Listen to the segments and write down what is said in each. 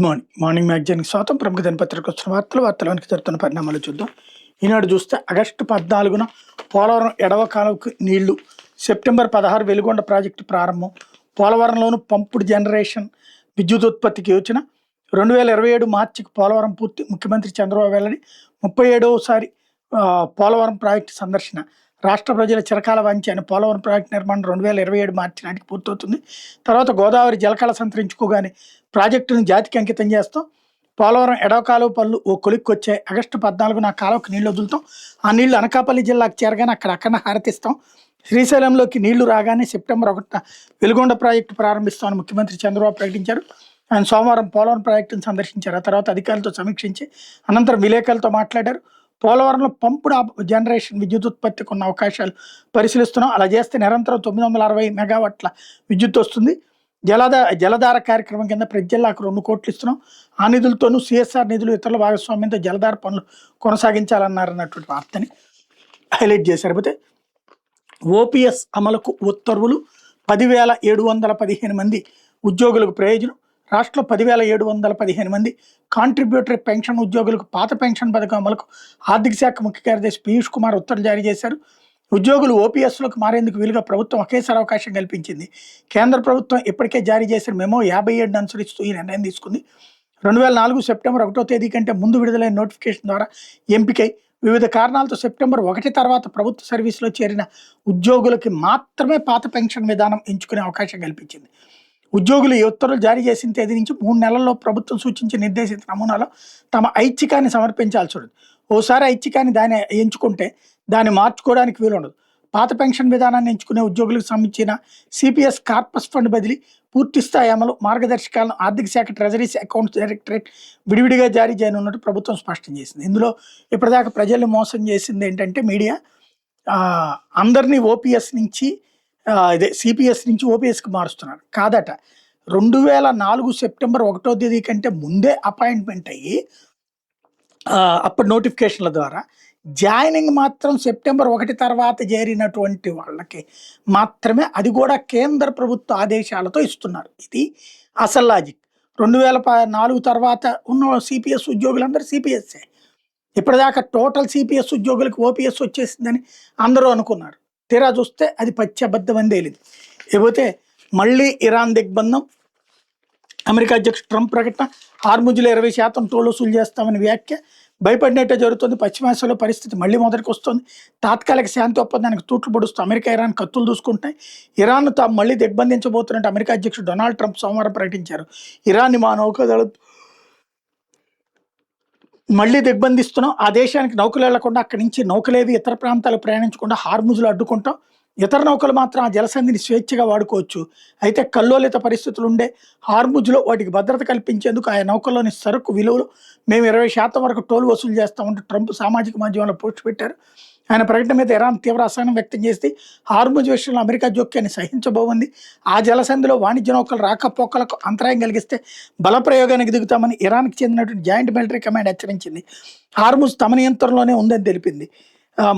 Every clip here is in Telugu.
మార్నింగ్ మ్యాగజైన్కి స్వాగతం. ప్రముఖ దినపత్రిక వచ్చిన వార్తలోనికి జరుగుతున్న పరిణామాలు చూద్దాం. ఈనాడు చూస్తే ఆగస్టు 14న పోలవరం ఎడవ కాలువకు నీళ్లు, సెప్టెంబర్ 16 వెలుగొండ ప్రాజెక్టు ప్రారంభం, పోలవరంలోను పంపుడు జనరేషన్ విద్యుత్ ఉత్పత్తికి యోచన, 2027 మార్చికి పోలవరం పూర్తి, ముఖ్యమంత్రి చంద్రబాబు వెల్లడి, 37వసారి పోలవరం ప్రాజెక్టు సందర్శన, రాష్ట్ర ప్రజల చిరకాల వాంఛ అయిన పోలవరం ప్రాజెక్టు నిర్మాణం 2027 మార్చి నాటికి పూర్తవుతుంది. తర్వాత గోదావరి జలకళ సంతరించుకోగానే ప్రాజెక్టును జాతికి అంకితం చేస్తాం. పోలవరం ఎడవ కాలువ పనులు ఓ కొలిక్కి వచ్చాయి. ఆగస్టు 14న ఆ కాలువకు నీళ్లు వదులుతాం. ఆ నీళ్లు అనకాపల్లి జిల్లాకు చేరగానే అక్కడ హారతిస్తాం. శ్రీశైలంలోకి నీళ్లు రాగానే సెప్టెంబర్ 1న వెలుగొండ ప్రాజెక్టు ప్రారంభిస్తామని ముఖ్యమంత్రి చంద్రబాబు ప్రకటించారు. ఆయన సోమవారం పోలవరం ప్రాజెక్టును సందర్శించారు. ఆ తర్వాత అధికారులతో సమీక్షించి అనంతరం విలేకరులతో మాట్లాడారు. పోలవరంలో పంపుడు జనరేషన్ విద్యుత్ ఉత్పత్తికి ఉన్న అవకాశాలు పరిశీలిస్తున్నాం. అలా చేస్తే నిరంతరం 960 మెగావాట్ల విద్యుత్ వస్తుంది. జలధార కార్యక్రమం కింద ప్రతి జిల్లాకు 2 కోట్లు ఇస్తున్నాం. ఆ నిధులతోనూ సిఎస్ఆర్ నిధులు ఇతరుల భాగస్వామ్యంతో జలధార పనులు కొనసాగించాలన్నారన్నటువంటి వార్తని హైలైట్ చేశారు. పోతే ఓపీఎస్ అమలుకు ఉత్తర్వులు, 10,715 మంది ఉద్యోగులకు ప్రయోజనం. రాష్ట్రంలో 10,715 మంది కాంట్రిబ్యూటరీ పెన్షన్ ఉద్యోగులకు పాత పెన్షన్ పథకం అమలుకు ఆర్థిక శాఖ ముఖ్య కార్యదర్శి పీయూష్ కుమార్ ఉత్తర్వులు జారీ చేశారు. ఉద్యోగులు ఓపీఎస్లోకి మారేందుకు వీలుగా ప్రభుత్వం ఒకేసారి అవకాశం కల్పించింది. కేంద్ర ప్రభుత్వం ఇప్పటికే జారీ చేసిన మెమో 57 అనుసరిస్తూ ఈ నిర్ణయం తీసుకుంది. 2004 సెప్టెంబర్ 1వ తేదీ కంటే ముందు విడుదలైన నోటిఫికేషన్ ద్వారా ఎంపికై వివిధ కారణాలతో సెప్టెంబర్ 1 తర్వాత ప్రభుత్వ సర్వీసులో చేరిన ఉద్యోగులకి మాత్రమే పాత పెన్షన్ విధానం ఎంచుకునే అవకాశం కల్పించింది. ఉద్యోగులు ఈ ఉత్తర్వులు జారీ చేసిన తేదీ నుంచి 3 నెలల్లో ప్రభుత్వం సూచించిన నిర్దేశిత నమూనాలో తమ ఐచ్ఛికాన్ని సమర్పించాల్సి ఉంటుంది. ఓసారి ఐచ్ఛికాన్ని దాన్ని ఎంచుకుంటే దాన్ని మార్చుకోవడానికి వీలు ఉండదు. పాత పెన్షన్ విధానాన్ని ఎంచుకునే ఉద్యోగులకు సంబంధించిన సిపిఎస్ కార్పస్ ఫండ్ బదిలీ, పూర్తి స్థాయి అమలు మార్గదర్శకాలను ఆర్థిక శాఖ ట్రెజరీస్ అకౌంట్స్ డైరెక్టరేట్ విడివిడిగా జారీ చేయనున్నట్టు ప్రభుత్వం స్పష్టం చేసింది. ఇందులో ఇప్పటిదాకా ప్రజల్ని మోసం చేసింది ఏంటంటే మీడియా అందరినీ ఓపీఎస్ నుంచి సిపిఎస్ నుంచి ఓపీఎస్కి మారుస్తున్నారు. కాదట, 2004 సెప్టెంబర్ 1వ తేదీ కంటే ముందే అపాయింట్మెంట్ అయ్యి అప్పటి నోటిఫికేషన్ల ద్వారా జాయినింగ్ మాత్రం సెప్టెంబర్ 1 తర్వాత చేరినటువంటి వాళ్ళకి మాత్రమే, అది కూడా కేంద్ర ప్రభుత్వ ఆదేశాలతో ఇస్తున్నారు. ఇది అసలు లాజిక్. 2004 తర్వాత ఉన్న సిపిఎస్ ఉద్యోగులందరూ సిపిఎస్ఏ. ఇప్పటిదాకా టోటల్ సిపిఎస్ ఉద్యోగులకు ఓపీఎస్ వచ్చేసిందని అందరూ అనుకున్నారు. తీరా చూస్తే అది పచ్చి అబద్ధమని తేలింది. లేకపోతే మళ్ళీ ఇరాన్ దిగ్బంధం, అమెరికా అధ్యక్షుడు ట్రంప్ ప్రకటన, హార్ముజులో 20% టోల్ వసూలు చేస్తామని వ్యాఖ్య, భయపడినట్టే జరుగుతుంది. పశ్చిమాసియాలో పరిస్థితి మళ్ళీ మొదటికి వస్తుంది. తాత్కాలిక శాంతి ఒప్పందానికి తూట్లు పొడుస్తూ అమెరికా ఇరాన్ కత్తులు దూసుకుంటాయి. ఇరాన్ను తాము మళ్ళీ దిగ్బంధించబోతున్నట్టు అమెరికా అధ్యక్షుడు డొనాల్డ్ ట్రంప్ సోమవారం ప్రకటించారు. ఇరాన్ని మా నౌకాదళం మళ్ళీ దిగ్బంధిస్తున్నాం. ఆ దేశానికి నౌకలు వెళ్లకుండా, అక్కడి నుంచి నౌకలేవి ఇతర ప్రాంతాలకు ప్రయాణించకుండా హార్ముజులు అడ్డుకుంటాం. ఇతర నౌకలు మాత్రం ఆ జలసంధిని స్వేచ్ఛగా వాడుకోవచ్చు. అయితే కల్లోలిత పరిస్థితులు ఉండే హార్ముజులో వాటికి భద్రత కల్పించేందుకు ఆ నౌకల్లోని సరుకు విలువలు మేము 20% వరకు టోల్ వసూలు చేస్తామంటూ ట్రంప్ సామాజిక మాధ్యమంలో పోస్ట్ పెట్టారు. ఆయన ప్రకటన మీద ఇరాన్ తీవ్ర అసహనం వ్యక్తం చేసి హార్ముజ్ విషయంలో అమెరికా జోక్యాన్ని సహించబోమంది. ఆ జలసంధిలో వాణిజ్య నౌకలు రాకపోకలకు అంతరాయం కలిగిస్తే బలప్రయోగానికి దిగుతామని ఇరాన్కి చెందినటువంటి జాయింట్ మిలిటరీ కమాండ్ హెచ్చరించింది. హార్ముజ్ తమ నియంత్రణలోనే ఉందని తెలిపింది.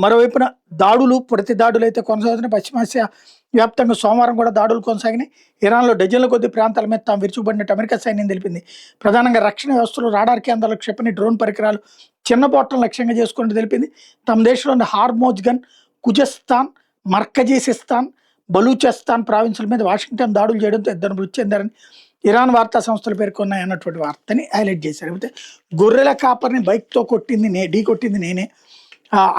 మరోవైపున ప్రతి దాడులు అయితే కొనసాగుతున్నాయి. పశ్చిమాసియా వ్యాప్తంగా సోమవారం కూడా దాడులు కొనసాగినాయి. ఇరాన్లో డజన్ల కొద్ది ప్రాంతాల మీద తాము విరుచుకుపడినట్టు అమెరికా సైన్యం తెలిపింది. ప్రధానంగా రక్షణ వ్యవస్థలు, రాడార్ కేంద్రాలకు క్షిపణి, డ్రోన్ పరికరాలు, చిన్న బోట్లను లక్ష్యంగా చేసుకున్నట్టు తెలిపింది. తమ దేశంలోని హార్మోజ్గన్, ఖుజస్థాన్, మర్కజీసిస్తాన్, బలూచిస్తాన్ ప్రావిన్సుల మీద వాషింగ్టన్ దాడులు చేయడంతో 2 మృతి చెందారని ఇరాన్ వార్తా సంస్థలు పేర్కొన్నాయి అన్నటువంటి వార్తని హైలైట్ చేశారు. అయితే గొర్రెల కాపర్ని బైక్తో ఢీ కొట్టింది నేనే.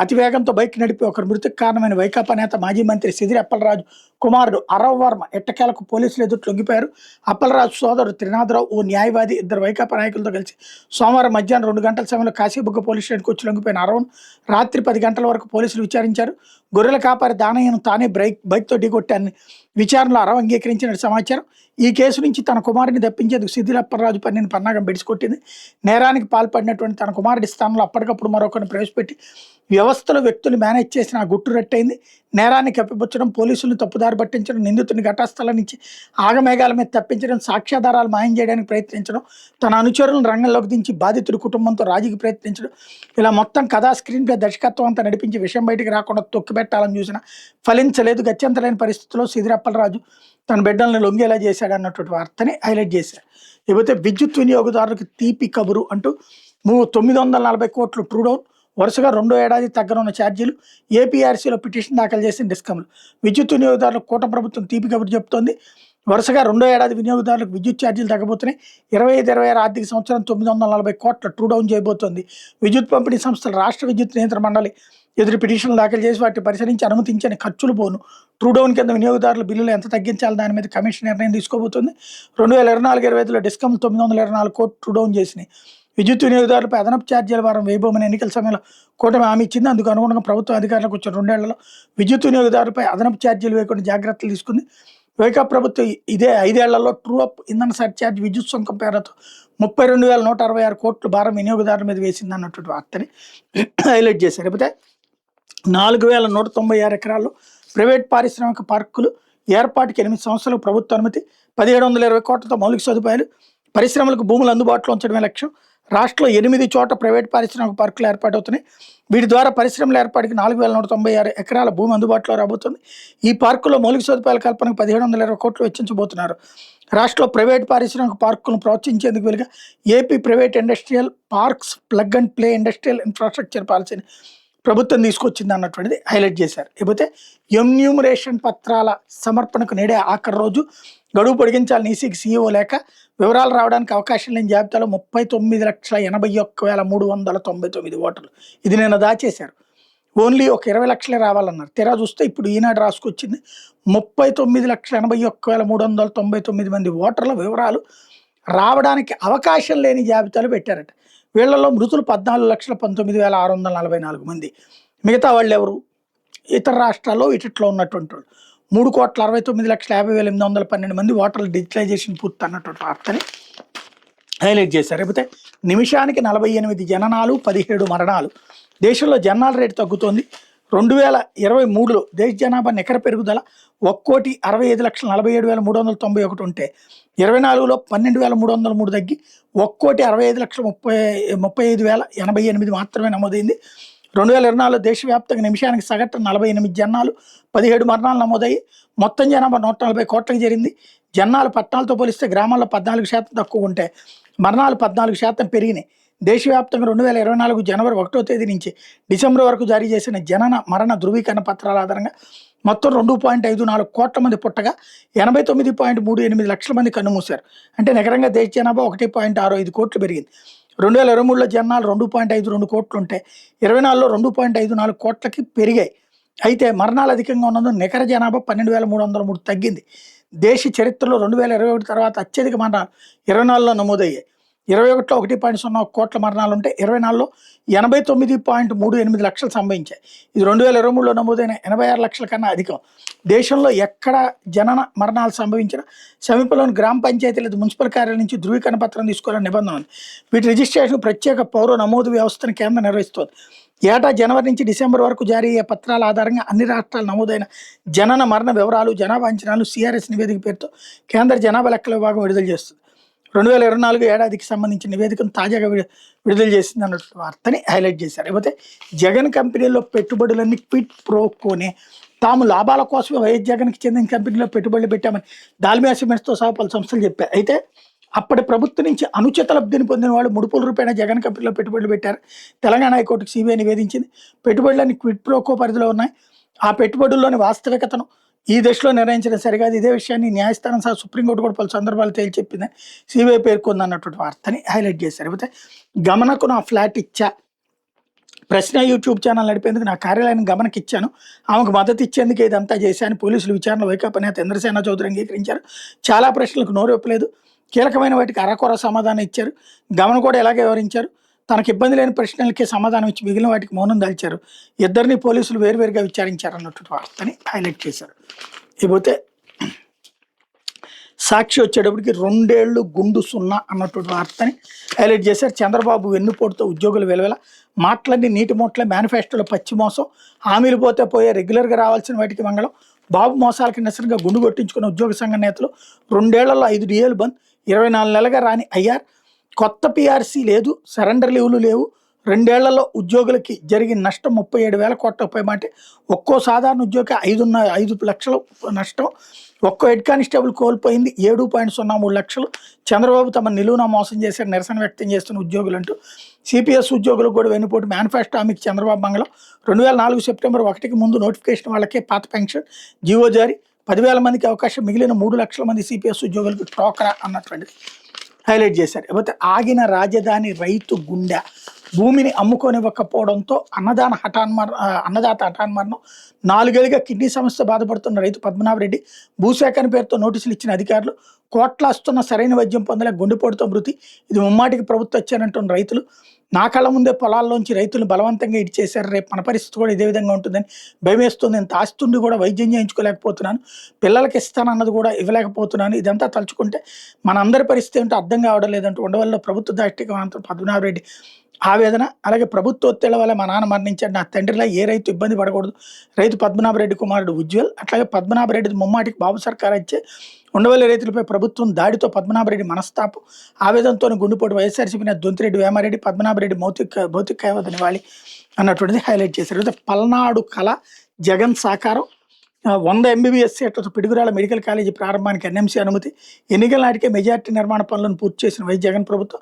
అతివేగంతో బైక్ నడిపి ఒకరు మృతికి కారణమైన వైకాపా నేత మాజీ మంత్రి సిదిరి అప్పలరాజు కుమారుడు అరవ్ వర్మ ఎట్టకేలకు పోలీసులు ఎదుట లొంగిపోయారు. అప్పలరాజు సోదరుడు త్రినాథరావు, ఓ న్యాయవాది, 2 వైకాపా నాయకులతో కలిసి సోమవారం మధ్యాహ్నం 2 గంటల సమయంలో కాశీబుగ్గ పోలీస్ స్టేషన్కి వచ్చి లొంగిపోయిన అరవ్ను రాత్రి 10 గంటల వరకు పోలీసులు విచారించారు. గొర్రెల కాపారి దానయ్యను తానే బైక్తో ఢీకొట్టాన్ని విచారణలో అరవ్ అంగీకరించిన సమాచారం. ఈ కేసు నుంచి తన కుమారుడిని తప్పించేందుకు సిదిరి అప్పలరాజు పన్నిన పన్నాగం బెడిసికొట్టింది. నేరానికి పాల్పడినటువంటి తన కుమారుడి స్థానంలో అప్పటికప్పుడు మరొకరిని ప్రవేశపెట్టి వ్యవస్థలో వ్యక్తులు మేనేజ్ చేసిన ఆ గుట్టు రట్టయింది. నేరాన్ని కప్పిపుచ్చడం, పోలీసులను తప్పుదారి పట్టించడం, నిందితుని ఘటస్థలం నుంచి ఆగమేఘాల మీద తప్పించడం, సాక్ష్యాధారాలు మాయం చేయడానికి ప్రయత్నించడం, తన అనుచరులను రంగంలోకి దించి బాధితుడి కుటుంబంతో రాజీకి ప్రయత్నించడం, ఇలా మొత్తం కథా స్క్రీన్ ప్లే దర్శకత్వం అంతా నడిపించి విషయం బయటికి రాకుండా తొక్కిపెట్టాలని చూసిన ఫలించలేదు. గత్యంతరైన పరిస్థితుల్లో సిదిరప్పలరాజు తన బిడ్డల్ని లొంగేలా చేశాడు అన్నటువంటి వార్తని హైలైట్ చేశారు. లేకపోతే విద్యుత్ వినియోగదారులకు తీపి కబురు అంటూ 940 కోట్లు ట్రూడౌన్, వరుసగా 2వ ఏడాది తగ్గనున్న ఛార్జీలు, ఏపీఆర్సీలో పిటిషన్ దాఖలు చేసిన డిస్కమ్లు. విద్యుత్ వినియోగదారులకు కూటమి ప్రభుత్వం తీపి కబురు చెబుతోంది. వరుసగా 2వ ఏడాది వినియోగదారులకు విద్యుత్ ఛార్జీలు తగ్గబోతున్నాయి. 25-26 ఆర్థిక సంవత్సరం 940 కోట్ల ట్రూడౌన్ చేయబోతోంది. విద్యుత్ పంపిణీ సంస్థలు రాష్ట్ర విద్యుత్ నియంత్రణ మండలి ఎదురు పిటిషన్లు దాఖలు చేసి వాటిని పరిశీలించి అనుమతించని ఖర్చులు పోను ట్రూడౌన్ కింద వినియోగదారుల బిల్లులు ఎంత తగ్గించాలి దాని మీద కమిషన్ నిర్ణయం తీసుకోబోతుంది. 2024-25లో డిస్కమ్ 924 కోట్లు ట్రూడౌన్ చేసినాయి. విద్యుత్ వినియోగదారులపై అదనపు ఛార్జీల వారం వేయబోమని ఎన్నికల సమయంలో కూటమి హామీ ఇచ్చింది. అందుకు అనుగుణంగా ప్రభుత్వం అధికారులకు వచ్చిన 2 ఏళ్లలో విద్యుత్ వినియోగదారులపై అదనపు ఛార్జీలు వేయకుండా జాగ్రత్తలు తీసుకుంది. వైకాపా ప్రభుత్వం ఇదే 5 ఏళ్లలో ట్రూ అప్ ఇంధన సర్ఛార్జ్ విద్యుత్ సుంకం పేరుతో 32,166 కోట్లు భారం వినియోగదారుల మీద వేసింది అన్నటువంటి వార్తని హైలైట్ చేశారు. లేకపోతే 4,196 ఎకరాల్లో ప్రైవేట్ పారిశ్రామిక పార్కులు ఏర్పాటుకి 8 సంవత్సరాలకు ప్రభుత్వ అనుమతి, 1,720 కోట్లతో మౌలిక సదుపాయాలు, పరిశ్రమలకు భూములు అందుబాటులో ఉంచడమే లక్ష్యం. రాష్ట్రంలో 8 చోట ప్రైవేట్ పారిశ్రామిక పార్కులు ఏర్పాటవుతున్నాయి. వీటి ద్వారా పరిశ్రమల ఏర్పాటుకి 4,196 ఎకరాల భూమి అందుబాటులో రాబోతుంది. ఈ పార్కుల్లో మౌలిక సదుపాయాల కల్పనకు 1,720 కోట్లు వెచ్చించబోతున్నారు. రాష్ట్రంలో ప్రైవేట్ పారిశ్రామిక పార్కులను ప్రోత్సహించేందుకు వీలుగా AP private industrial parks plug and play industrial infrastructure పాలసీని ప్రభుత్వం తీసుకొచ్చింది అన్నటువంటిది హైలైట్ చేశారు. లేకపోతే ఎన్యూమరేషన్ పత్రాల సమర్పణకు నేడే ఆఖరి రోజు, గడువు పొడిగించాలని ఈసీకి సీఈఓ లేక వివరాలు రావడానికి అవకాశం లేని జాబితాలో 39,81,399 ఓటర్లు. ఇది నిన్న దాచేశారు. ఓన్లీ ఒక 20 లక్షలే రావాలన్నారు. తెరా చూస్తే ఇప్పుడు ఈనాడు రాసుకొచ్చింది 39,81,399 మంది ఓటర్ల వివరాలు రావడానికి అవకాశం లేని జాబితాలు పెట్టారట. వీళ్లలో మృతులు 14,19,644 మంది. మిగతా వాళ్ళు ఎవరు? ఇతర రాష్ట్రాల్లో ఇటిట్లో ఉన్నటువంటి వాళ్ళు 3,69,50,812 మంది ఓటర్ల డిజిటలైజేషన్ పూర్తి అన్నటువంటి వార్తని హైలైట్ చేశారు. లేకపోతే నిమిషానికి 48 జననాలు, 17 మరణాలు. దేశంలో జనాల రేటు తగ్గుతోంది. 2023లో దేశ జనాభా నికర పెరుగుదల 1,65,47,391 ఉంటే 24లో 12,303 తగ్గి 1,65,35,088 మాత్రమే నమోదైంది. 2024లో దేశవ్యాప్తంగా నిమిషానికి సగటున 48 జనాలు, 17 మరణాలు నమోదయ్యి మొత్తం జనాభా 140 కోట్లకు చేరింది. జనాలు పట్టణాలతో పోలిస్తే గ్రామాల్లో 14% తక్కువ ఉంటే మరణాలు 14% పెరిగినాయి. దేశవ్యాప్తంగా 2024 జనవరి 1వ తేదీ నుంచి డిసెంబర్ వరకు జారీ చేసిన జనన మరణ ధృవీకరణ పత్రాల ఆధారంగా మొత్తం 2.54 కోట్ల మంది పుట్టగా 89.38 లక్షల మంది కన్నుమూశారు. అంటే నికరంగా దేశ జనాభా 1.65 కోట్లు పెరిగింది. 2023లో జనాలు 2.52 కోట్లు ఉంటే 24లో 2.54 కోట్లకి పెరిగాయి. అయితే మరణాలు అధికంగా ఉన్నందున నికర జనాభా 12,303 తగ్గింది. దేశ చరిత్రలో 2021 తర్వాత అత్యధిక మరణాలు 24లో నమోదయ్యాయి. 21లో 1.01 కోట్ల మరణాలు ఉంటే 24లో 89.38 లక్షలు సంభవించాయి. ఇది 2023లో నమోదైన 86 లక్షల కన్నా అధికం. దేశంలో ఎక్కడ జనన మరణాలు సంభవించినా సమీపంలోని గ్రామ పంచాయతీ లేదా మున్సిపల్ కార్యాలయం నుంచి ధృవీకరణ పత్రం తీసుకోవాలని నిబంధన ఉంది. వీటి రిజిస్ట్రేషన్ ప్రత్యేక పౌర నమోదు వ్యవస్థను కేంద్రం నిర్వహిస్తుంది. ఏటా జనవరి నుంచి డిసెంబర్ వరకు జారీ అయ్యే పత్రాల ఆధారంగా అన్ని రాష్ట్రాలు నమోదైన జనన మరణ వివరాలు, జనాభా అంచనాలు సిఆర్ఎస్ నివేదిక పేరుతో కేంద్ర జనాభా లెక్కల విభాగం విడుదల చేస్తుంది. 2024 ఏడాదికి సంబంధించిన నివేదికను తాజాగా విడుదల చేసింది అన్నటువంటి వార్తని హైలైట్ చేశారు. లేకపోతే జగన్ కంపెనీలో పెట్టుబడులన్నీ క్విట్ ప్రోకోనే తాము లాభాల కోసమే వైఎస్ జగన్కి చెందిన కంపెనీలో పెట్టుబడులు పెట్టామని దాల్మియా సిమెంట్స్తో సహా పలు సంస్థలు చెప్పారు. అయితే అప్పటి ప్రభుత్వం నుంచి అనుచిత లబ్ధిని పొందిన వాళ్ళు ముడుపుల రూపాయన జగన్ కంపెనీలో పెట్టుబడులు పెట్టారు. తెలంగాణ హైకోర్టుకు సిబిఐ నివేదించింది. పెట్టుబడులన్నీ క్విట్ ప్రోకో పరిధిలో ఉన్నాయి. ఆ పెట్టుబడుల్లోని వాస్తవికతను ఈ దశలో నిర్ణయించడం సరికాదు. ఇదే విషయాన్ని న్యాయస్థానం సహా సుప్రీంకోర్టు కూడా పలు సందర్భాలు తేల్చి చెప్పిందని సిబిఐ పేర్కొంది అన్నటువంటి వార్తని హైలైట్ చేశారు. అయితే గమనకు నా ఫ్లాట్ ఇచ్చా, ప్రశ్న యూట్యూబ్ ఛానల్ నడిపేందుకు నా కార్యాలయాన్ని గమనకి ఇచ్చాను, ఆమెకు మద్దతు ఇచ్చేందుకు ఇదంతా చేశాను పోలీసులు విచారణ వైకాపా నేత ఇంద్రసేన చౌదరి అంగీకరించారు. చాలా ప్రశ్నలకు నోరు ఇప్పలేదు, కీలకమైన వాటికి అరకొర సమాధానం ఇచ్చారు. గమన కూడా ఎలాగే వివరించారు. తనకు ఇబ్బంది లేని ప్రశ్నలకే సమాధానం ఇచ్చి మిగిలిన వాటికి మౌనం దాల్చారు. ఇద్దరిని పోలీసులు వేరువేరుగా విచారించారు అన్నటువంటి వార్తని హైలైట్ చేశారు. ఇకపోతే సాక్షి వచ్చేటప్పటికి 2 ఏళ్లు గుండు సున్నా అన్నటువంటి వార్తని హైలైట్ చేశారు. చంద్రబాబు వెన్నుపోటుతో ఉద్యోగులు వెలవెల, మాటలన్నీ నీటి మూటలే, మేనిఫెస్టోలో పచ్చి మోసం, హామీలు పోతే పోయే, రెగ్యులర్గా రావాల్సిన వాటికి మంగళం, బాబు మోసాలకి నిసరిగా గుండు కొట్టించుకున్న ఉద్యోగ సంఘ నేతలు, 2 ఏళ్లలో 5 డిఏలు బంద్, 24 నెలలుగా రాని ఐఆర్, కొత్త పిఆర్సీ లేదు, సరెండర్ లీవ్లు లేవు, 2 ఏళ్లలో ఉద్యోగులకి జరిగిన నష్టం 37,000 కోట్ల పైమాటే, ఒక్కో సాధారణ ఉద్యోగి 5 లక్షలు నష్టం, ఒక్కో హెడ్ కానిస్టేబుల్ కోల్పోయింది 7.03 లక్షలు, చంద్రబాబు తమ నిలువున మోసం చేశారు, నిరసన వ్యక్తం చేస్తున్న ఉద్యోగులు అంటూ సిపిఎస్ ఉద్యోగులకు కూడా వెన్నుపోటు, మేనిఫెస్టో హామీకి చంద్రబాబు మంగళం, 2004 సెప్టెంబర్ 1కి ముందు నోటిఫికేషన్ వాళ్ళకే పాత పెన్షన్, జీవో జారీ, 10,000 మందికి అవకాశం, మిగిలిన 3 లక్షల మంది సిపిఎస్ ఉద్యోగులకు టోకరా అన్నటువంటిది హైలైట్ చేశారు. లేకపోతే ఆగిన రాజధాని రైతు గుండె, భూమిని అమ్ముకోనివ్వకపోవడంతో అన్నదాత హఠాన్మరణం, 4 ఏళ్లుగా కిడ్నీ సమస్య బాధపడుతున్న రైతు పద్మనాభరెడ్డి, భూసేకరణ పేరుతో నోటీసులు ఇచ్చిన అధికారులు, కోట్ల వస్తున్న సరైన వైద్యం పొందలేక గుండెపోటుతో మృతి, ఇది ముమ్మాటికి ప్రభుత్వం వచ్చానంటున్న రైతులు, నా కళ్ళ ముందే పొలాల్లోంచి రైతులను బలవంతంగా ఇడిచేశారు, రేపు మన పరిస్థితి కూడా ఇదే విధంగా ఉంటుందని భయమేస్తుంది, ఇంత ఆస్తుండి కూడా వైద్యం చేయించుకోలేకపోతున్నాను, పిల్లలకి ఇస్తానన్నది కూడా ఇవ్వలేకపోతున్నాను, ఇదంతా తలుచుకుంటే మనందరి పరిస్థితి ఏంటో అర్థం కావడం లేదంటూ ఉండవల్ల ప్రభుత్వ దాష్టికం పద్మనాభరెడ్డి ఆవేదన. అలాగే ప్రభుత్వ ఒత్తిళ్ల వల్ల మా నాన్న మరణించాడు, నా తండ్రిలా ఏ రైతు ఇబ్బంది పడకూడదు, రైతు పద్మనాభరెడ్డి కుమారుడు ఉజ్వల్, అట్లాగే పద్మనాభరెడ్డి ముమ్మాటికి బాబు సర్కార్ ఇచ్చే ఉండవల్లి రైతులపై ప్రభుత్వం దాడితో పద్మనాభరెడ్డి మనస్తాపం, ఆవేదనతో గుండెపోటు, వైఎస్ఆర్సీపీ నేత దొంతిరెడ్డి వేమారెడ్డి భద్మనాభరెడ్డి భౌతిక నివాళి అన్నటువంటిది హైలైట్ చేశారు. అయితే పల్నాడు కళ జగన్ సాకారం, 100 ఎంబీబీఎస్ సీట్లతో పిడుగురాల మెడికల్ కాలేజీ ప్రారంభానికి ఎన్ఎంసీ అనుమతి, ఎన్నికల నాటికే మెజార్టీ నిర్మాణ పనులను పూర్తి చేసిన వైఎస్ జగన్ ప్రభుత్వం,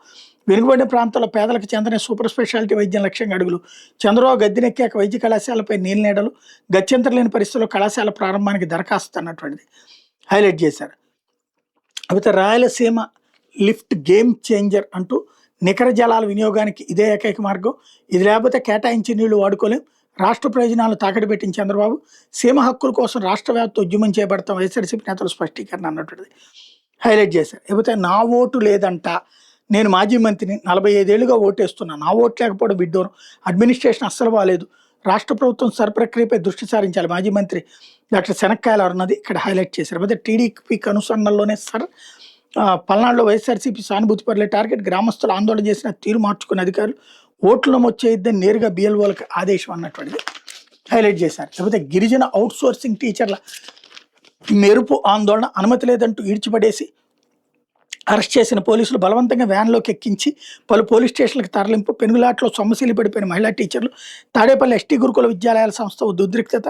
వెనుకబడిన ప్రాంతాల్లో పేదలకు చెందిన సూపర్ స్పెషాలిటీ వైద్యం లక్ష్యంగా అడుగులు, చంద్రబాబు గద్దెనెక్కాక వైద్య కళాశాలపై నీళ్ళనీడలు, గత్యంతరం లేని పరిస్థితుల్లో కళాశాల ప్రారంభానికి దరఖాస్తు అన్నటువంటిది హైలైట్ చేశారు. అయితే రాయలసీమ లిఫ్ట్ గేమ్ చేంజర్ అంటూ నికర జలాల వినియోగానికి ఇదే ఏకైక మార్గం, ఇది లేకపోతే కేటాయించి నీళ్లు వాడుకోలేం, రాష్ట్ర ప్రయోజనాలు తాకట్టు పెట్టిన చంద్రబాబు, సీమ హక్కుల కోసం రాష్ట్ర వ్యాప్త ఉద్యమం చేపడతాం వైఎస్ఆర్సీపీ నేతలు స్పష్టీకరణ అన్నటువంటిది హైలైట్ చేశారు. లేకపోతే నా ఓటు లేదంట, నేను మాజీ మంత్రిని 45 ఏళ్లుగా ఓటేస్తున్నా, నా ఓటు లేకపోవడం విడ్డూరం, అడ్మినిస్ట్రేషన్ అస్సలు బాగాలేదు, రాష్ట్ర ప్రభుత్వం సర్ప్రక్రియపై దృష్టి సారించాలి, మాజీ మంత్రి డాక్టర్ శనక్కాయల అన్నది ఇక్కడ హైలైట్ చేశారు. అయితే టీడీపీ అనుసరణలోనే పల్నాడులో వైఎస్ఆర్సీపీ సానుభూతి పరులే టార్గెట్, గ్రామస్తులు ఆందోళన చేసిన తీరు మార్చుకున్న అధికారులు, ఓట్లు నమోదు చేయొద్దని నేరుగా బిఎల్ఓలకు ఆదేశం అన్నటువంటిది హైలైట్ చేశారు. లేకపోతే గిరిజన అవుట్ సోర్సింగ్ టీచర్ల మెరుపు ఆందోళన, అనుమతి లేదంటూ ఈడ్చిపడేసి అరెస్ట్ చేసిన పోలీసులు బలవంతంగా వ్యాన్లోకి ఎక్కించి పలు పోలీస్ స్టేషన్లకు తరలింపు, పెనుగులాట్లో సొమ్మశీలి పడిపోయిన మహిళా టీచర్లు, తాడేపల్లి ఎస్టీ గురుకుల విద్యాలయాల సంస్థ ఉద్రిక్తత,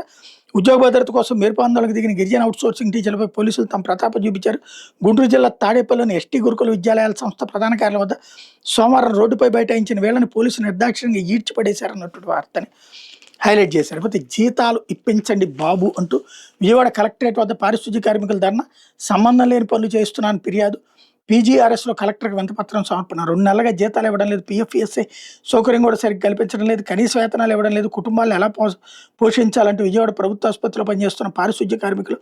ఉద్యోగ భద్రత కోసం మెరుపు ఆందోళనకు దిగిన గిరిజన అవుట్ సోర్సింగ్ టీచర్లపై పోలీసులు తమ ప్రతాపం చూపించారు. గుంటూరు జిల్లా తాడేపల్లిలోని ఎస్టీ గురుకుల విద్యాలయాల సంస్థ ప్రధాన కార్యాలయం వద్ద సోమవారం రోడ్డుపై బైఠాయించిన వేళని పోలీసులు నిర్దాక్షిణ్యంగా ఈడ్చిపడేశారన్నటువంటి వార్తని హైలైట్ చేశారు. లేకపోతే జీతాలు ఇప్పించండి బాబు అంటూ విజయవాడ కలెక్టరేట్ వద్ద పారిశుద్ధ్య కార్మికుల ధర్నా, సంబంధం లేని పనులు చేస్తున్నాను ఫిర్యాదు, పీజీఆర్ఎస్లో కలెక్టర్కి వినతిపత్రం సమర్పణ, 2 నెలలుగా జీతాలు ఇవ్వడం లేదు, పిఎఫ్ఈఎస్ఐ సౌకర్యం కూడా సరిగ్గా కల్పించడం లేదు, కనీస వేతనాలు ఇవ్వడం లేదు, కుటుంబాలను ఎలా పోషించాలంటూ విజయవాడ ప్రభుత్వ ఆసుపత్రిలో పనిచేస్తున్న పారిశుద్ధ్య కార్మికులు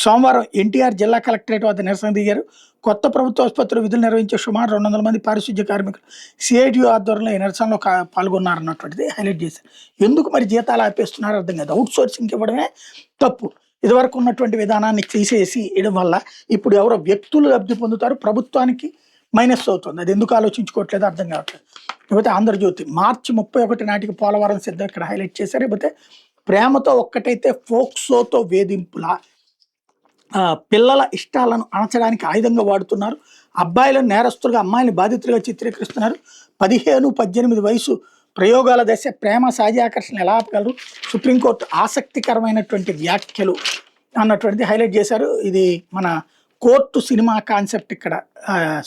సోమవారం ఎన్టీఆర్ జిల్లా కలెక్టరేట్ వద్ద నిరసన దిగారు. కొత్త ప్రభుత్వ ఆసుపత్రిలో విధులు నిర్వహించే సుమారు 200 మంది పారిశుద్ధ్య కార్మికులు సిఐటియు ఆధ్వర్యంలో ఈ నిరసనలో పాల్గొన్నారన్నటువంటిది హైలైట్ చేశారు. ఎందుకు మరి జీతాలు ఆపేస్తున్నారో అర్థం కాదు, అవుట్ సోర్సింగ్ ఇవ్వడమే తప్పు, ఇదివరకు ఉన్నటువంటి విధానాన్ని తీసేసి ఇవ్వడం వల్ల ఇప్పుడు ఎవరో వ్యక్తులు లబ్ధి పొందుతారు, ప్రభుత్వానికి మైనస్ అవుతుంది, అది ఎందుకు ఆలోచించుకోవట్లేదు అర్థం కావట్లేదు. లేకపోతే ఆంధ్రజ్యోతి మార్చి 31 నాటికి పోలవరం సిద్ధం ఇక్కడ హైలైట్ చేశారు. లేకపోతే ప్రేమతో ఒక్కటైతే ఫోక్సోతో వేధింపుల, పిల్లల ఇష్టాలను అణచడానికి ఆయుధంగా వాడుతున్నారు, అబ్బాయిలను నేరస్తులుగా అమ్మాయిని బాధితులుగా చిత్రీకరిస్తున్నారు, 15-18 వయసు ప్రయోగాల దశ, ప్రేమ సహజ ఆకర్షణ ఎలా ఆపగలరు, సుప్రీంకోర్టు ఆసక్తికరమైనటువంటి వ్యాఖ్యలు అన్నటువంటిది హైలైట్ చేశారు. ఇది మన కోర్టు సినిమా కాన్సెప్ట్ ఇక్కడ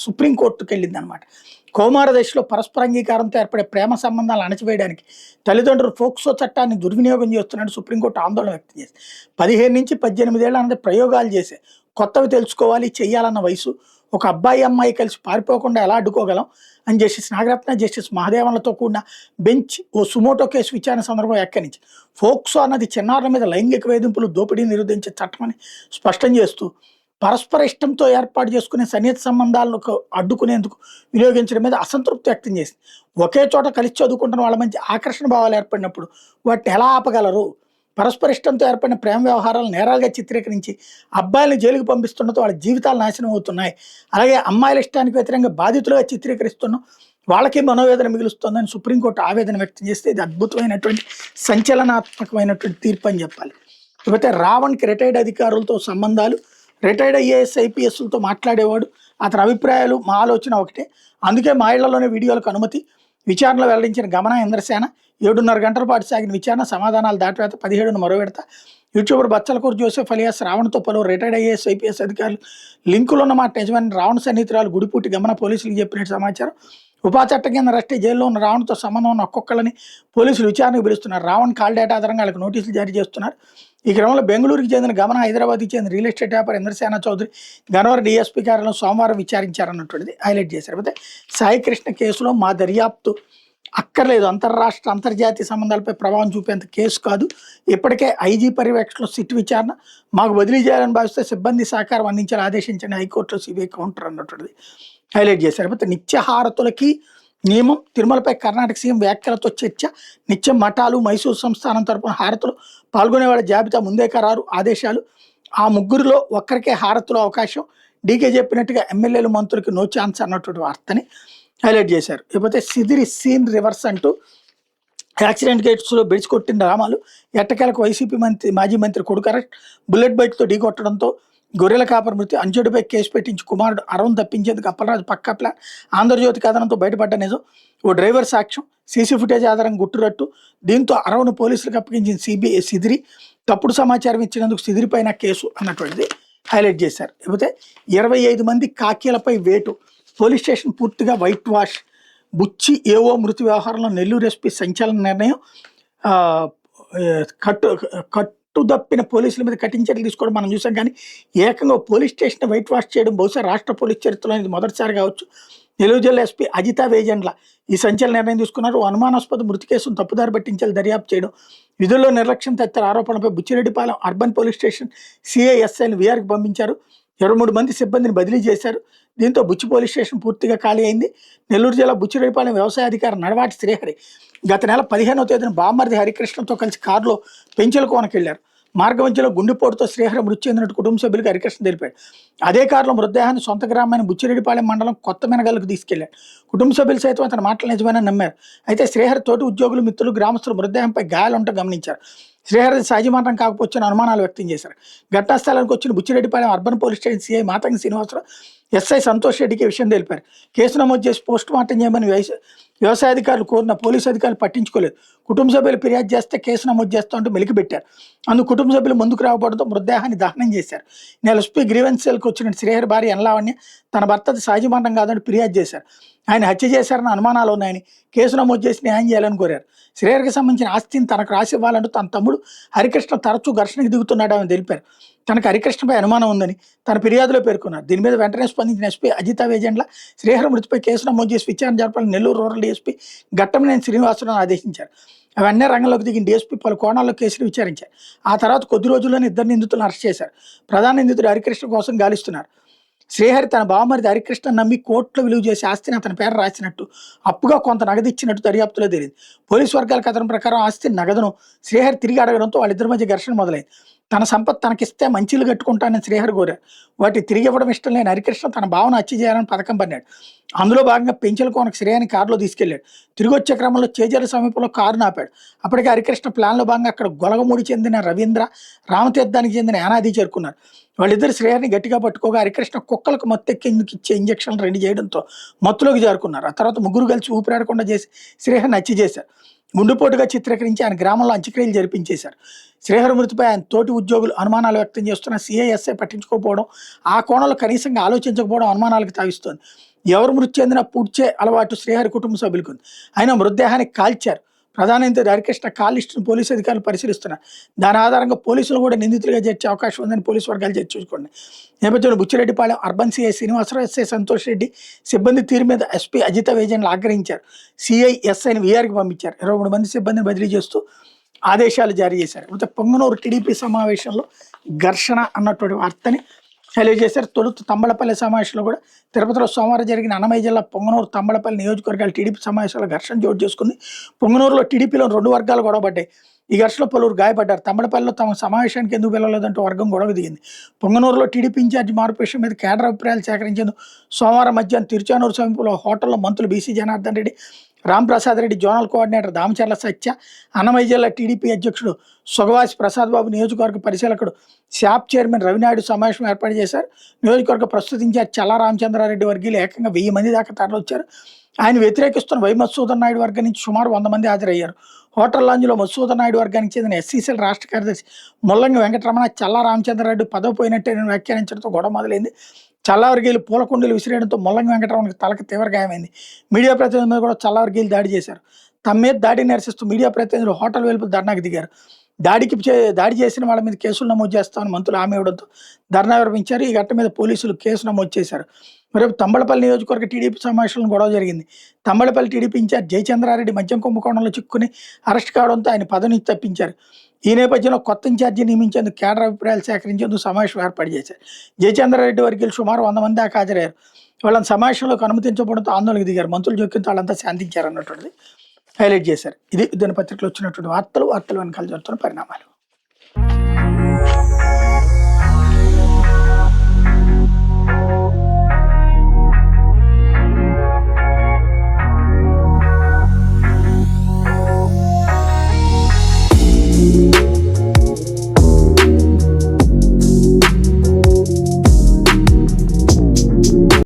సుప్రీంకోర్టుకి వెళ్ళింది అనమాట. కౌమార దశలో పరస్పర అంగీకారంతో ఏర్పడే ప్రేమ సంబంధాలు అణచివేయడానికి తల్లిదండ్రులు ఫోక్సో చట్టాన్ని దుర్వినియోగం చేస్తున్నట్టు సుప్రీంకోర్టు ఆందోళన వ్యక్తం చేసింది. 15-18 ఏళ్ళ అన్నది ప్రయోగాలు చేసే, కొత్తవి తెలుసుకోవాలి చెయ్యాలన్న వయసు, ఒక అబ్బాయి అమ్మాయి కలిసి పారిపోకుండా ఎలా అడ్డుకోగలం అని జస్టిస్ నాగరత్న, జస్టిస్ మహదేవన్లతో కూడిన బెంచ్ ఓ సుమోటో కేసు విచారణ సందర్భం వ్యాఖ్యానించి ఫోక్సో అన్నది చిన్నారుల మీద లైంగిక వేధింపులు, దోపిడీ నిరోధించే చట్టమని స్పష్టం చేస్తూ పరస్పర ఇష్టంతో ఏర్పాటు చేసుకునే సన్నిహిత సంబంధాలకు అడ్డుకునేందుకు వినియోగించడం మీద అసంతృప్తి వ్యక్తం చేసింది. ఒకే చోట కలిసి చదువుకుంటున్న వాళ్ళ మధ్య ఆకర్షణ భావాలు ఏర్పడినప్పుడు వాటిని ఎలా ఆపగలరు, పరస్పర ఇష్టంతో ఏర్పడిన ప్రేమ వ్యవహారాలు నేరాలుగా చిత్రీకరించి అబ్బాయిలను జైలుకు పంపిస్తుండటంతో వాళ్ళ జీవితాలు నాశనం అవుతున్నాయి. అలాగే అమ్మాయిల ఇష్టానికి వ్యతిరేకంగా బాధితులుగా చిత్రీకరిస్తున్నాం, వాళ్ళకి మనోవేదన మిగులుస్తుందని సుప్రీంకోర్టు ఆవేదన వ్యక్తం చేస్తే ఇది అద్భుతమైనటువంటి సంచలనాత్మకమైనటువంటి తీర్పు అని చెప్పాలి. లేకపోతే రావణ్కి రిటైర్డ్ అధికారులతో సంబంధాలు, రిటైర్డ్ ఐఏఎస్ ఐపీఎస్లతో మాట్లాడేవాడు, అతని అభిప్రాయాలు మా ఆలోచన ఒకటే, అందుకే మా ఇళ్లలోనే వీడియోలకు అనుమతి, విచారణలో వెల్లడించిన గమన ఇంద్రసేన, 7.5 గంటల పాటు సాగిన విచారణ, సమాధానాలు దాటివేత, 17న మరో విడత. యూట్యూబర్ బచ్చలకూరు జోసెఫ్ అలియాస్ రావణ్తో పలువురు రిటైర్డ్ ఐఏఎస్ ఐపీఎస్ అధికారులు లింకులు ఉన్నమాట నిజమైన రావణ సన్నిహితురాలు గుడిపూటి గమన పోలీసులకు చెప్పినట్టు సమాచారం. ఉపా చట్టం కింద అరెస్ట్ జైల్లో ఉన్న రావణ్తో సంబంధం ఉన్న ఒక్కొక్కరిని పోలీసులు విచారణకు పిలుస్తున్నారు. రావణ్ కాల్ డేటా ఆధారంగా వాళ్ళకి నోటీసులు జారీ చేస్తున్నారు. ఈ క్రమంలో బెంగళూరుకి చెందిన గమన, హైదరాబాద్కి చెందిన రియల్ ఎస్టేట్ వ్యాపారి ఇంద్రసేన చౌదరి గన్నవరం డీఎస్పీ కార్యాలయం సోమవారం విచారించారన్నటువంటిది హైలైట్ చేశారు. అయితే సాయి కృష్ణ కేసులో మా దర్యాప్తు అక్కర్లేదు, అంతర్రాష్ట్ర అంతర్జాతీయ సంబంధాలపై ప్రభావం చూపేంత కేసు కాదు, ఇప్పటికే ఐజీ పర్యవేక్షణలో సిట్ విచారణ, మాకు బదిలీ చేయాలని భావిస్తే సిబ్బంది సహకారం అందించాలని ఆదేశించండి హైకోర్టులో సిబిఐ కౌంటర్ అన్నటువంటిది హైలైట్ చేశారు. అయితే నిత్యహారతులకి నియమం, తిరుమలపై కర్ణాటక సీఎం వ్యాఖ్యలతో చర్చ, నిత్యం మఠాలు మైసూరు సంస్థానం తరపున హారతులు, పాల్గొనే వాళ్ళ జాబితా ముందే ఖరారు, ఆదేశాలు, ఆ ముగ్గురిలో ఒక్కరికే హారతులో అవకాశం, డీకే చెప్పినట్టుగా ఎమ్మెల్యేలు మంత్రులకి నో ఛాన్స్ అన్నటువంటి వార్తని హైలైట్ చేశారు. లేకపోతే సిదిరి సీన్ రివర్స్ అంటూ యాక్సిడెంట్ కేసులో బెడిచికొట్టిన డ్రామాలు, ఎట్టకేలకు వైసీపీ మాజీ మంత్రి కొడుకు అరెస్ట్, బుల్లెట్ బైక్తో ఢీకొట్టడంతో గొర్రెల కాపర్ మృతి, అంజుడిపై కేసు పెట్టించి కుమారుడు అరవం తప్పించేందుకు అప్పలరాజు పక్కా ప్లాన్, ఆంధ్రజ్యోతి కథనంతో బయటపడ్డ నిజం, ఓ డ్రైవర్ సాక్ష్యం, సీసీ ఫుటేజ్ ఆధారంగా గుట్టురట్టు, దీంతో అరవను పోలీసులకు అప్పగించిన సిబిఐ సిదిరి, తప్పుడు సమాచారం ఇచ్చినందుకు సిదిరి పైన కేసు అన్నటువంటిది హైలైట్ చేశారు. లేకపోతే 25 మంది కాకీలపై వేటు, పోలీస్ స్టేషన్ పూర్తిగా వైట్ వాష్, బుచ్చి ఏవో మృతి వ్యవహారంలో నెల్లూరు ఎస్పీ సంచలన నిర్ణయం, కట్టుదప్పిన పోలీసుల మీద కఠిన చర్యలు తీసుకోవడం మనం చూసాం, కానీ ఏకంగా పోలీస్ స్టేషన్ వైట్ వాష్ చేయడం బహుశా రాష్ట్ర పోలీస్ చరిత్రలో ఇది మొదటిసారి కావచ్చు. నెల్లూరు జిల్లా ఎస్పీ అజితా వేజెండ్ల ఈ సంచలన నిర్ణయం తీసుకున్నారు. అనుమానాస్పద మృతి కేసును తప్పుదారి పట్టించాలి దర్యాప్తు చేయడం, విధుల్లో నిర్లక్ష్యం తదితర ఆరోపణలపై బుచ్చిరెడ్డిపాలెం అర్బన్ పోలీస్ స్టేషన్ సిఐఎస్ఐని వీఆర్కి పంపించారు. 23 మంది సిబ్బందిని బదిలీ చేశారు. దీంతో బుచ్చి పోలీస్ స్టేషన్ పూర్తిగా ఖాళీ అయింది. నెల్లూరు జిల్లా బుచ్చిరెడ్డిపాలెం వ్యవసాయ అధికారి నడవాటి శ్రీహరి గత నెల 15వ తేదీన బామ్మర్ది హరికృష్ణతో కలిసి కారులో పెంచెల కోనకు వెళ్లారు. మార్గ మధ్యలో గుండెపోటుతో శ్రీహరి మృతి చెందినట్టు కుటుంబ సభ్యులకు హరికృష్ణ తెలిపాడు. అదే కారులో మృతదేహాన్ని సొంత గ్రామాన్ని బుచ్చిరెడ్డిపాలెం మండలం కొత్త మెనగల్లకు తీసుకెళ్లారు. కుటుంబ సభ్యులు సైతం అతని మాటలు నిజమని నమ్మారు. అయితే శ్రీహరి తోటి ఉద్యోగులు, మిత్రులు, గ్రామస్తులు మృతదేహంపై గాయాలుంటూ గమనించారు. శ్రీహరి సహజమాటం కాకపోవచ్చని అనుమానాలు వ్యక్తం చేశారు. ఘటనా స్థలానికి వచ్చిన Buchireddypalem urban police station CI Matangi Srinivasarao SI Santosh రెడ్డికి విషయం తెలిపారు. కేసు నమోదు చేసి పోస్ట్ మార్టం చేయమని వ్యవసాయ అధికారులు కోరిన పోలీసు అధికారులు పట్టించుకోలేదు. కుటుంబ సభ్యులు ఫిర్యాదు చేస్తే కేసు నమోదు చేస్తామంటూ మెలికిపెట్టారు. అందుకు కుటుంబ సభ్యులు ముందుకు రావడంతో మృతదేహాన్ని దహనం చేశారు. ఎస్పీ గ్రీవెన్స్ సెల్కి వచ్చిన శ్రీహరి భార్య ఎన్లావణ్య తన భర్తది సహజమాటం కాదని ఫిర్యాదు చేశారు. ఆయన హత్య చేశారని అనుమానాలు ఉన్నాయని, కేసు నమోదు చేసి న్యాయం చేయాలని కోరారు. శ్రీహరికి సంబంధించిన ఆస్తిని తనకు రాసి ఇవ్వాలంటూ తన తమ్ముడు హరికృష్ణ తరచూ ఘర్షణకు దిగుతున్నాడని తెలిపారు. తనకు హరికృష్ణపై అనుమానం ఉందని తన ఫిర్యాదులో పేర్కొన్నారు. దీని మీద వెంటనే స్పందించిన ఎస్పీ అజితా వేజెండ్ల శ్రీహరి మృతిపై కేసు నమోదు చేసి విచారణ జరపాలని నెల్లూరు రూరల్ డీఎస్పీ ఘట్టమనేని శ్రీనివాసరావు ఆదేశించారు. అవన్నీ రంగంలోకి దిగిన డీఎస్పీ పలు కోణాల్లో కేసులు విచారించారు. ఆ తర్వాత కొద్ది రోజుల్లోనే 2 నిందితులను అరెస్ట్ చేశారు. ప్రధాన నిందితుడు హరికృష్ణ కోసం గాలిస్తున్నారు. శ్రీహరి తన బావమరిది హరికృష్ణ నమ్మి కోర్టులో విలువ చేసే ఆస్తిని అతని పేరు రాసినట్టు, అప్పుగా కొంత నగదు ఇచ్చినట్టు దర్యాప్తులో తేలింది. పోలీసు వర్గాల కథనం ప్రకారం ఆస్తి నగదును శ్రీహరి తిరిగి అడగడంతో వాళ్ళిద్దరి మధ్య ఘర్షణ మొదలైంది. తన సంపత్తి తనకిస్తే మంచిలు కట్టుకుంటానని శ్రీహరి కోరారు. వాటి తిరిగి ఇవ్వడం ఇష్టం లేని హరికృష్ణ తన భావన హత్య చేయాలని పథకం పన్నాడు. అందులో భాగంగా పెంచెల కోనకు శ్రేయాని కారులో తీసుకెళ్లాడు. తిరిగి వచ్చే క్రమంలో చేజర్ల సమీపంలో కారును ఆపాడు. అప్పటికే హరికృష్ణ ప్లాన్లో భాగంగా అక్కడ గొలగమూడి చెందిన రవీంద్ర, రామతీర్థానికి చెందిన యానాది చేరుకున్నారు. వాళ్ళిద్దరు శ్రేయాన్ని గట్టిగా పట్టుకోగా హరికృష్ణ కుక్కలకు మత్తెక్కేందుకు ఇచ్చే ఇంజక్షన్లు 2 చేయడంతో మత్తులోకి జారుకున్నారు. ఆ తర్వాత ముగ్గురు కలిసి ఊపిరాడకుండా చేసి శ్రేయాన్ని హత్య చేశారు. గుండెపోటుగా చిత్రీకరించి ఆయన గ్రామంలో అంత్యక్రియలు జరిపించేశారు. శ్రీహరి మృతిపై ఆయన తోటి ఉద్యోగులు అనుమానాలు వ్యక్తం చేస్తున్న సిఐఎస్ఐ పట్టించుకోకపోవడం, ఆ కోణంలో కనీసంగా ఆలోచించకపోవడం అనుమానాలకు తావిస్తోంది. ఎవరు మృతి చెందినా పూడ్చే అలవాటు శ్రీహరి కుటుంబ సభ్యులకు ఉంది. ఆయన మృతదేహాన్ని కాల్చారు. ప్రధాన నిందితుడు హరికృష్ణ కాల్ లిస్టును పోలీసు అధికారులు పరిశీలిస్తున్నారు. దాని ఆధారంగా పోలీసులు కూడా నిందితులుగా చేర్చే అవకాశం ఉందని పోలీసు వర్గాలు చర్చించుకోండి. నేపథ్యంలో Buchireddypalem urban CI Srinivasarao, SI Santosh Reddy సిబ్బంది తీరు మీద ఎస్పీ అజిత వేజన్లు ఆగ్రహించారు. సిఐ ఎస్ఐని వీఆర్కి పంపించారు. 23 మంది సిబ్బందిని బదిలీ చేస్తూ ఆదేశాలు జారీ చేశారు. అయితే పొంగనూరు టీడీపీ సమావేశంలో ఘర్షణ అన్నటువంటి వార్తని హైలైట్ చేశారు. తొలుత తంబళపల్లి సమావేశంలో కూడా తిరుపతిలో సోమవారం జరిగిన అన్నమయ్య జిల్లా పొంగనూరు తంబళపల్లి నియోజకవర్గాల టీడీపీ సమావేశాల్లో ఘర్షణ చోటు చేసుకుంది. పొంగనూరులో టీడీపీలో 2 వర్గాలు గొడవపడ్డాయి. ఈ ఘర్షణలో పలువురు గాయపడ్డారు. తమ్మడపల్లిలో తమ సమావేశానికి ఎందుకు పిలవలేదంటూ వర్గం గొడవ దిగింది. పొంగనూరులో టీడీపీ ఇన్ఛార్జి మార్పు విషయం మీద కేడర్ అభిప్రాయాలు సేకరించేందుకు సోమవారం మధ్యాహ్నం తిరుచానూరు సమీపంలో హోటల్లో మంత్రులు BC Janardhan Reddy, Ramprasad Reddy, zonal coordinator Damacharla Satya, Annamayya జిల్లా టీడీపీ అధ్యక్షుడు సుగవాసి ప్రసాద్ బాబు, నియోజకవర్గ పరిశీలకుడు శాప్ చైర్మన్ రవినాయుడు సమావేశం ఏర్పాటు చేశారు. నియోజకవర్గ ప్రస్తుత ఇన్ఛార్జ్ చల్లా రామచంద్రారెడ్డి వర్గీయులు ఏకంగా 1000 మంది దాకా తరలివచ్చారు. ఆయన వ్యతిరేకిస్తున్న వై మధుసూదన్ నాయుడు వర్గం నుంచి సుమారు 100 మంది హాజరయ్యారు. హోటల్ లాంజ్లో మధుసూదన్ నాయుడు వర్గానికి చెందిన ఎస్సీసీఎల్ రాష్ట్ర కార్యదర్శి ముల్లంగి వెంకటరమణ, చల్లా రామచంద్రారెడ్డి పదవి పోయినట్టే నేను వ్యాఖ్యానించడంతో గొడవ మొదలైంది. చల్లా వర్గీయులు పూలకుండీలు విసిరేయడంతో ముల్లంగి వెంకటరమణకి తలకు తీవ్ర గాయమైంది. మీడియా ప్రతినిధుల మీద కూడా చల్లా వర్గీయులు దాడి చేశారు. తమ మీద దాడిని నిరసిస్తూ మీడియా ప్రతినిధులు హోటల్ వెలుపల ధర్నాకు దిగారు. దాడి చేసిన వాళ్ళ మీద కేసులు నమోదు చేస్తామని మంత్రులు హామీ ఇవ్వడంతో ధర్నా విరమించారు. ఈ ఘటన మీద పోలీసులు కేసు నమోదు చేశారు. రేపు తంబళపల్లి నియోజకవర్గ టీడీపీ సమావేశంలో గొడవ జరిగింది. తంబళపల్లి టీడీపీ ఇన్ఛార్జ్ జయచంద్రారెడ్డి మద్యం కుంభకోణంలో చిక్కుని అరెస్ట్ కావడంతో ఆయన పదవి నుంచి తప్పించారు. ఈ నేపథ్యంలో కొత్త ఇన్ఛార్జి నియమించేందుకు కేడర్ అభిప్రాయాలు సేకరించేందుకు సమావేశం ఏర్పాటు చేశారు. జయచంద్రారెడ్డి వర్గీయులు సుమారు 100 మంది దాకా హాజరయ్యారు. వాళ్ళని సమావేశంలోకి అనుమతించకపోవడంతో ఆందోళనకు దిగారు. మంత్రులు జోక్యంతో వాళ్ళంతా శాంతించారు అన్నటువంటిది హైలైట్ చేశారు. ఇది దినపత్రికలో వచ్చినటువంటి వార్తలు వెనకాల జరుగుతున్న పరిణామాలు.